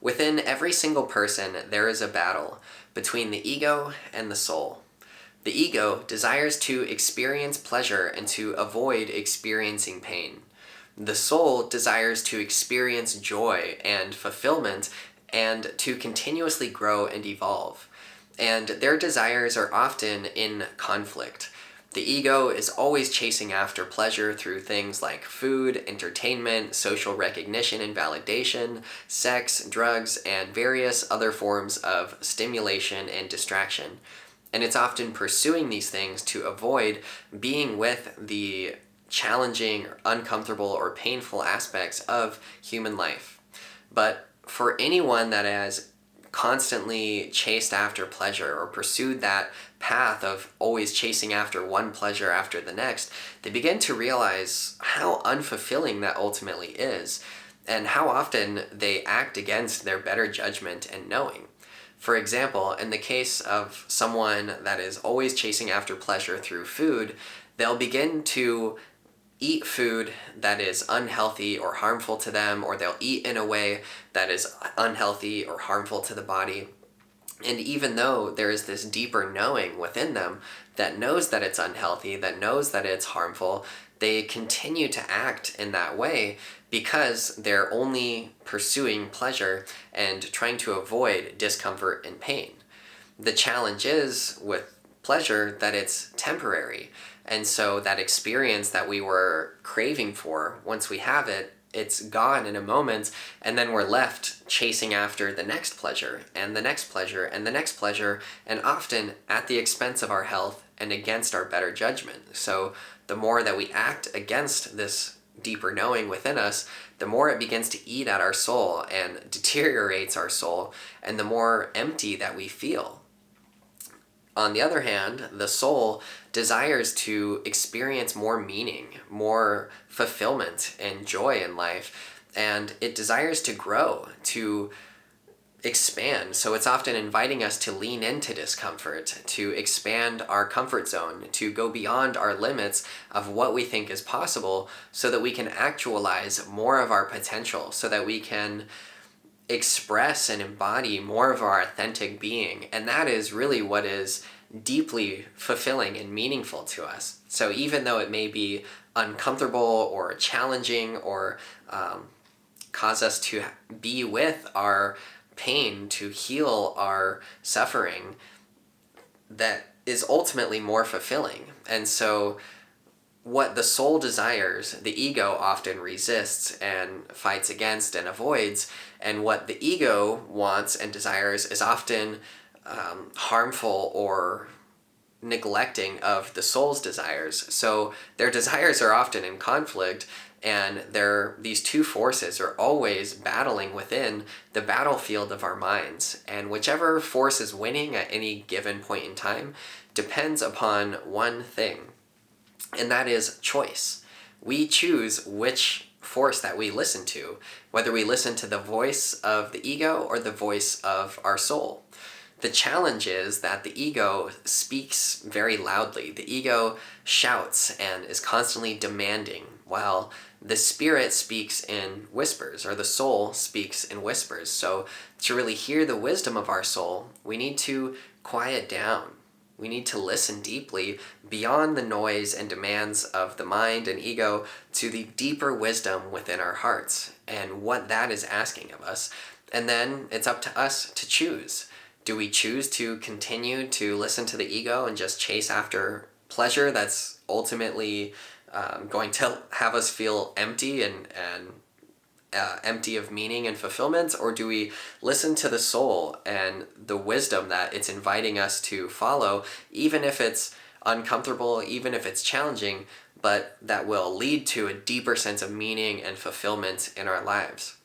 Within every single person, there is a battle between the ego and the soul. The ego desires to experience pleasure and to avoid experiencing pain. The soul desires to experience joy and fulfillment and to continuously grow and evolve. And their desires are often in conflict. The ego is always chasing after pleasure through things like food, entertainment, social recognition and validation, sex, drugs, and various other forms of stimulation and distraction. And it's often pursuing these things to avoid being with the challenging, uncomfortable, or painful aspects of human life. But for anyone that has constantly chased after pleasure or pursued that path of always chasing after one pleasure after the next, they begin to realize how unfulfilling that ultimately is and how often they act against their better judgment and knowing. For example, in the case of someone that is always chasing after pleasure through food, they'll begin to eat food that is unhealthy or harmful to them, or they'll eat in a way that is unhealthy or harmful to the body. And even though there is this deeper knowing within them that knows that it's unhealthy, that knows that it's harmful, they continue to act in that way because they're only pursuing pleasure and trying to avoid discomfort and pain. The challenge is with pleasure that it's temporary. And so that experience that we were craving for, once we have it, it's gone in a moment, and then we're left chasing after the next pleasure, and the next pleasure, and the next pleasure, and often at the expense of our health and against our better judgment. So the more that we act against this deeper knowing within us, the more it begins to eat at our soul and deteriorates our soul, and the more empty that we feel. On the other hand, the soul desires to experience more meaning, more fulfillment and joy in life, and it desires to grow, to expand. So it's often inviting us to lean into discomfort, to expand our comfort zone, to go beyond our limits of what we think is possible so that we can actualize more of our potential, so that we can express and embody more of our authentic being. And that is really what is deeply fulfilling and meaningful to us. So even though it may be uncomfortable or challenging or cause us to be with our pain, to heal our suffering, that is ultimately more fulfilling. And so what the soul desires, the ego often resists and fights against and avoids, and what the ego wants and desires is often harmful or neglecting of the soul's desires. So their desires are often in conflict, and these two forces are always battling within the battlefield of our minds. And whichever force is winning at any given point in time depends upon one thing, and that is choice. We choose which force that we listen to, whether we listen to the voice of the ego or the voice of our soul. The challenge is that the ego speaks very loudly. The ego shouts and is constantly demanding, while the spirit speaks in whispers, or the soul speaks in whispers. So to really hear the wisdom of our soul, we need to quiet down. We need to listen deeply beyond the noise and demands of the mind and ego to the deeper wisdom within our hearts and what that is asking of us. And then it's up to us to choose. Do we choose to continue to listen to the ego and just chase after pleasure that's ultimately going to have us feel empty and empty of meaning and fulfillment? Or do we listen to the soul and the wisdom that it's inviting us to follow, even if it's uncomfortable, even if it's challenging, but that will lead to a deeper sense of meaning and fulfillment in our lives?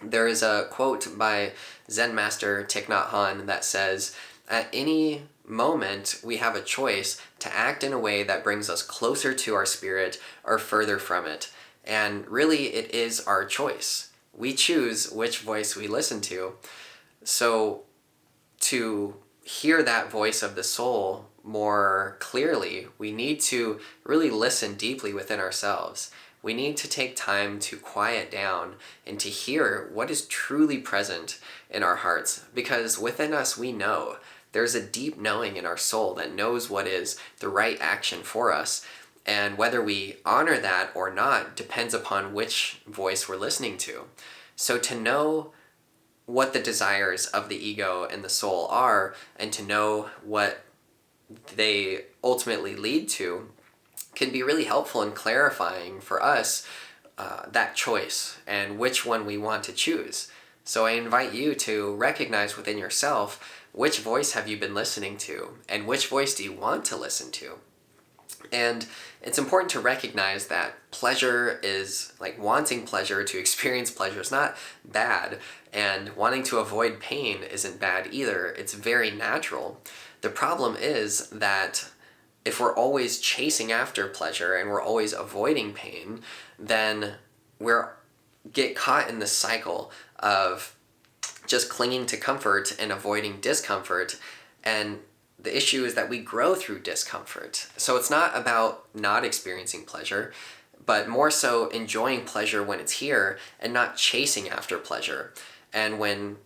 There is a quote by Zen master Thich Nhat Hanh that says, "At any moment, we have a choice to act in a way that brings us closer to our spirit or further from it." And really, it is our choice. We choose which voice we listen to. So to hear that voice of the soul more clearly, we need to really listen deeply within ourselves. we need to take time to quiet down and to hear what is truly present in our hearts. Because within us, we know there's a deep knowing in our soul that knows what is the right action for us. And whether we honor that or not depends upon which voice we're listening to. So to know what the desires of the ego and the soul are, and to know what they ultimately lead to, can be really helpful in clarifying for us that choice and which one we want to choose. So I invite you to recognize within yourself, which voice have you been listening to, and which voice do you want to listen to? And it's important to recognize that pleasure is, like, wanting pleasure, to experience pleasure is not bad, and wanting to avoid pain isn't bad either. It's very natural. The problem is that if we're always chasing after pleasure and we're always avoiding pain, then we're get caught in this cycle of just clinging to comfort and avoiding discomfort. And the issue is that we grow through discomfort. So it's not about not experiencing pleasure, but more so enjoying pleasure when it's here and not chasing after pleasure. And when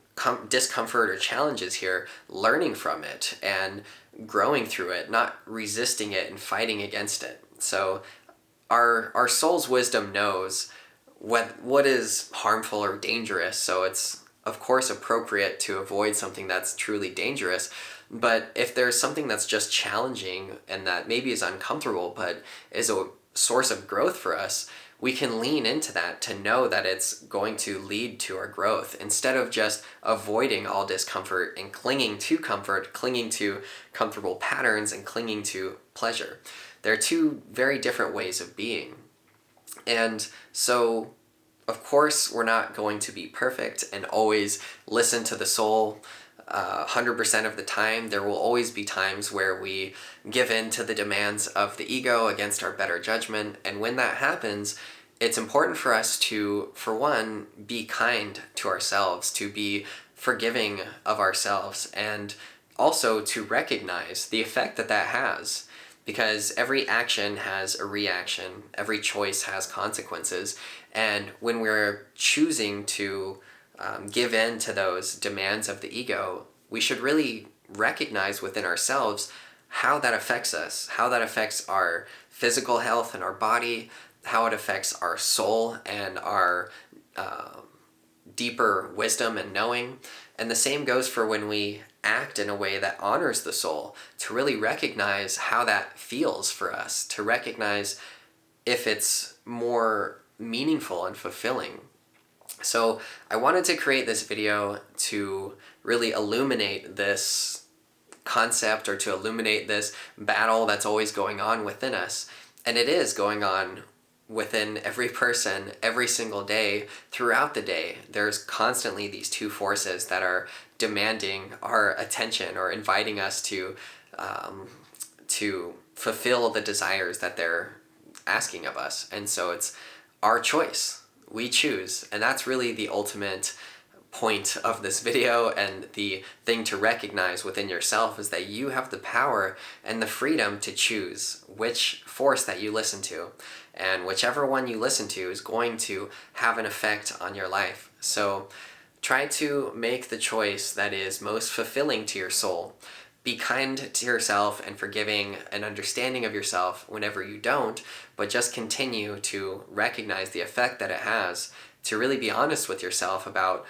discomfort or challenge is here, learning from it and growing through it, not resisting it and fighting against it. So our soul's wisdom knows what is harmful or dangerous. So it's, of course, appropriate to avoid something that's truly dangerous. But if there's something that's just challenging and that maybe is uncomfortable but is a source of growth for us, we can lean into that to know that it's going to lead to our growth, instead of just avoiding all discomfort and clinging to comfort, clinging to comfortable patterns, and clinging to pleasure. There are two very different ways of being. And so, of course, we're not going to be perfect and always listen to the soul 100% of the time. There will always be times where we give in to the demands of the ego against our better judgment. And when that happens, it's important for us to, for one, be kind to ourselves, to be forgiving of ourselves, and also to recognize the effect that that has. Because every action has a reaction, every choice has consequences, and when we're choosing to give in to those demands of the ego, we should really recognize within ourselves how that affects us, how that affects our physical health and our body, how it affects our soul and our deeper wisdom and knowing. And the same goes for when we act in a way that honors the soul, to really recognize how that feels for us, to recognize if it's more meaningful and fulfilling. So I wanted to create this video to really illuminate this concept, or to illuminate this battle that's always going on within us. And it is going on within every person every single day, throughout the day. There's constantly these two forces that are demanding our attention, or inviting us to fulfill the desires that they're asking of us. And so it's our choice. We choose, and that's really the ultimate point of this video, and the thing to recognize within yourself is that you have the power and the freedom to choose which force that you listen to, and whichever one you listen to is going to have an effect on your life. So try to make the choice that is most fulfilling to your soul. Be kind to yourself and forgiving and understanding of yourself whenever you don't, but just continue to recognize the effect that it has, to really be honest with yourself about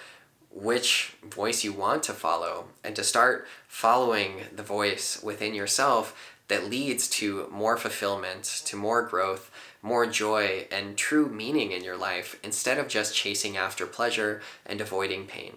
which voice you want to follow, and to start following the voice within yourself that leads to more fulfillment, to more growth, more joy, and true meaning in your life, instead of just chasing after pleasure and avoiding pain.